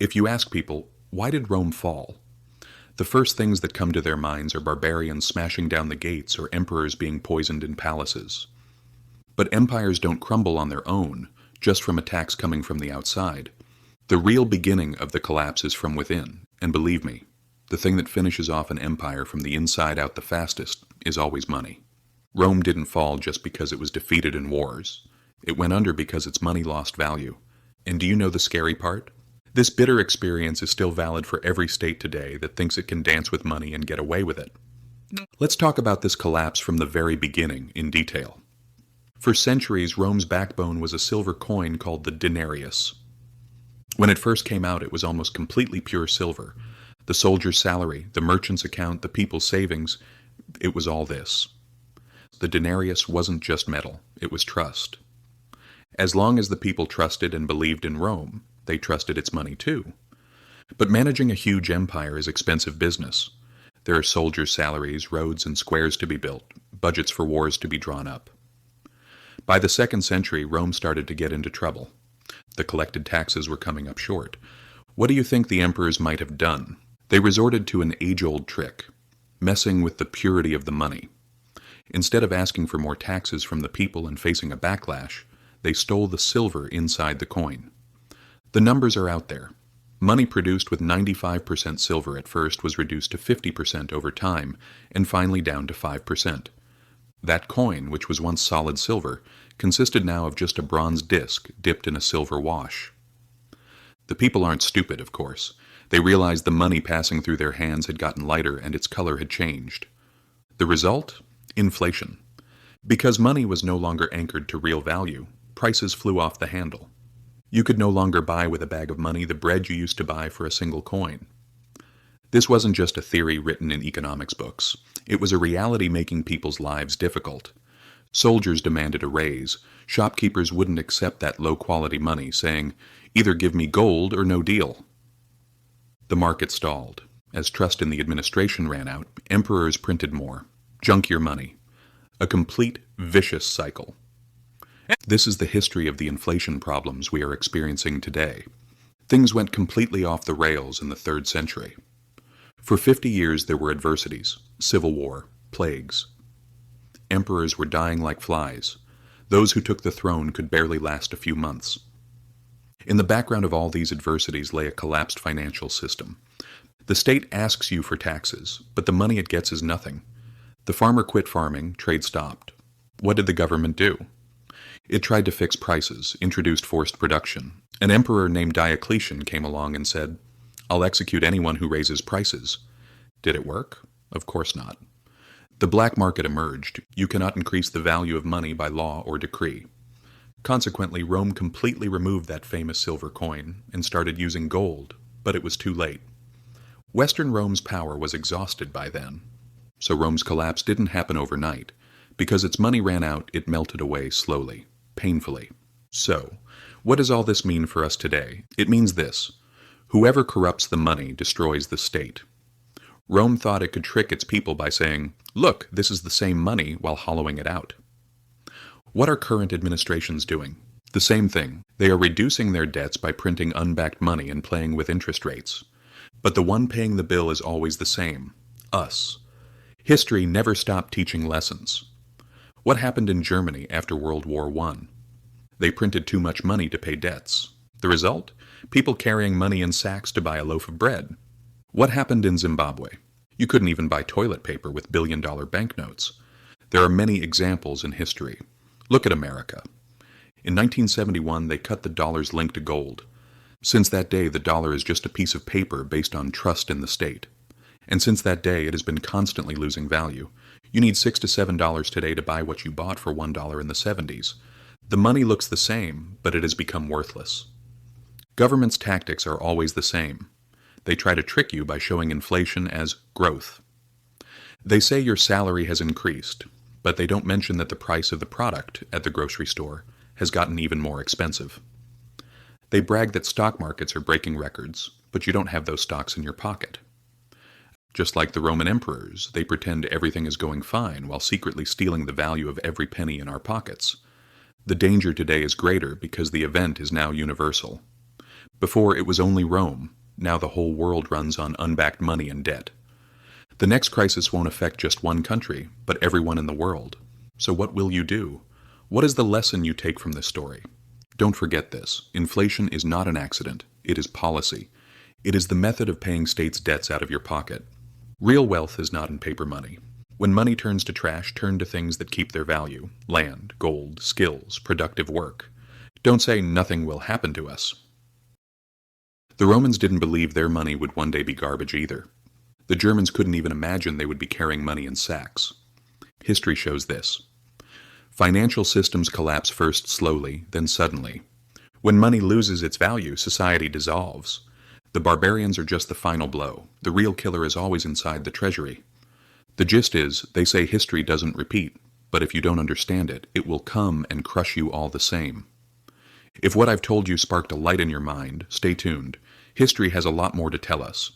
If you ask people, why did Rome fall? The first things that come to their minds are barbarians smashing down the gates or emperors being poisoned in palaces. But empires don't crumble on their own, just from attacks coming from the outside. The real beginning of the collapse is from within, and believe me, the thing that finishes off an empire from the inside out the fastest is always money. Rome didn't fall just because it was defeated in wars. It went under because its money lost value. And do you know the scary part? This bitter experience is still valid for every state today that thinks it can dance with money and get away with it. Let's talk about this collapse from the very beginning in detail. For centuries, Rome's backbone was a silver coin called the denarius. When it first came out, it was almost completely pure silver. The soldier's salary, the merchant's account, the people's savings, it was all this. The denarius wasn't just metal, it was trust. As long as the people trusted and believed in Rome, they trusted its money too. But managing a huge empire is expensive business. There are soldiers' salaries, roads and squares to be built, budgets for wars to be drawn up. By the 2nd century, Rome started to get into trouble. The collected taxes were coming up short. What do you think the emperors might have done? They resorted to an age-old trick, messing with the purity of the money. Instead of asking for more taxes from the people and facing a backlash, they stole the silver inside the coin. The numbers are out there. Money produced with 95% silver at first was reduced to 50% over time, and finally down to 5%. That coin, which was once solid silver, consisted now of just a bronze disc dipped in a silver wash. The people aren't stupid, of course. They realized the money passing through their hands had gotten lighter and its color had changed. The result? Inflation. Because money was no longer anchored to real value, prices flew off the handle. You could no longer buy with a bag of money the bread you used to buy for a single coin. This wasn't just a theory written in economics books. It was a reality making people's lives difficult. Soldiers demanded a raise. Shopkeepers wouldn't accept that low-quality money, saying, "Either give me gold or no deal." The market stalled. As trust in the administration ran out, emperors printed more. Junk your money. A complete, vicious cycle. This is the history of the inflation problems we are experiencing today. Things went completely off the rails in the 3rd century. For 50 years there were adversities, civil war, plagues. Emperors were dying like flies. Those who took the throne could barely last a few months. In the background of all these adversities lay a collapsed financial system. The state asks you for taxes, but the money it gets is nothing. The farmer quit farming, trade stopped. What did the government do? It tried to fix prices, introduced forced production. An emperor named Diocletian came along and said, "I'll execute anyone who raises prices." Did it work? Of course not. The black market emerged. You cannot increase the value of money by law or decree. Consequently, Rome completely removed that famous silver coin and started using gold, but it was too late. Western Rome's power was exhausted by then. So Rome's collapse didn't happen overnight. Because its money ran out, it melted away slowly, painfully. So, what does all this mean for us today? It means this: whoever corrupts the money destroys the state. Rome thought it could trick its people by saying, "Look, this is the same money," while hollowing it out. What are current administrations doing? The same thing. They are reducing their debts by printing unbacked money and playing with interest rates. But the one paying the bill is always the same: us. History never stopped teaching lessons. What happened in Germany after World War I? They printed too much money to pay debts. The result? People carrying money in sacks to buy a loaf of bread. What happened in Zimbabwe? You couldn't even buy toilet paper with billion-dollar banknotes. There are many examples in history. Look at America. In 1971, they cut the dollar's link to gold. Since that day, the dollar is just a piece of paper based on trust in the state. And since that day, it has been constantly losing value. You need $6 to $7 today to buy what you bought for $1 in the 70s. The money looks the same, but it has become worthless. Government's tactics are always the same. They try to trick you by showing inflation as growth. They say your salary has increased, but they don't mention that the price of the product at the grocery store has gotten even more expensive. They brag that stock markets are breaking records, but you don't have those stocks in your pocket. Just like the Roman emperors, they pretend everything is going fine while secretly stealing the value of every penny in our pockets. The danger today is greater because the event is now universal. Before, it was only Rome. now the whole world runs on unbacked money and debt. The next crisis won't affect just one country, but everyone in the world. So what will you do? What is the lesson you take from this story? Don't forget this. Inflation is not an accident. It is policy. It is the method of paying states' debts out of your pocket. Real wealth is not in paper money. When money turns to trash, turn to things that keep their value: land, gold, skills, productive work. Don't say nothing will happen to us. The Romans didn't believe their money would one day be garbage either. The Germans couldn't even imagine they would be carrying money in sacks. History shows this. Financial systems collapse first slowly, then suddenly. When money loses its value, society dissolves. The barbarians are just the final blow. The real killer is always inside the treasury. The gist is, they say history doesn't repeat, but if you don't understand it, it will come and crush you all the same. If what I've told you sparked a light in your mind, stay tuned. History has a lot more to tell us.